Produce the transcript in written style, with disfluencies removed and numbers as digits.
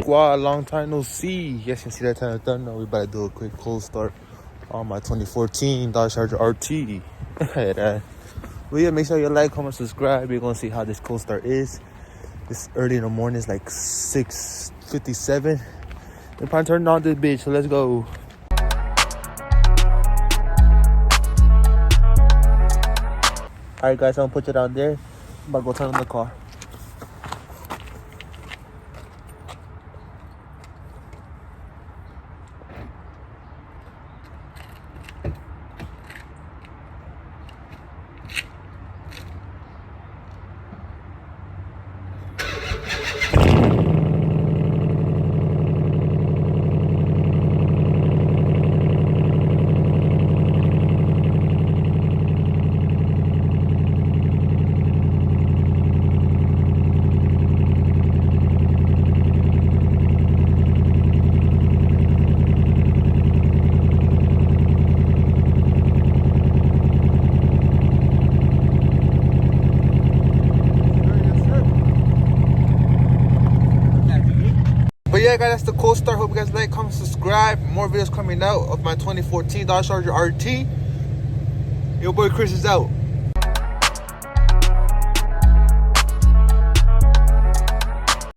Squad, long time no see. You guys can see that kind of thunder. We about to do a quick cold start on my 2014 Dodge Charger RT. Well, yeah, make sure you like, comment, subscribe. You're gonna see how this cold start is. It's early in the morning. It's like 6:57. We're probably turning on this bitch, so let's go. Alright guys, I'm gonna put it out there. I'm about to go turn on the car. But yeah, guys, that's the cold start. Hope you guys like, comment, subscribe. More videos coming out of my 2014 Dodge Charger RT. Your boy Chris is out.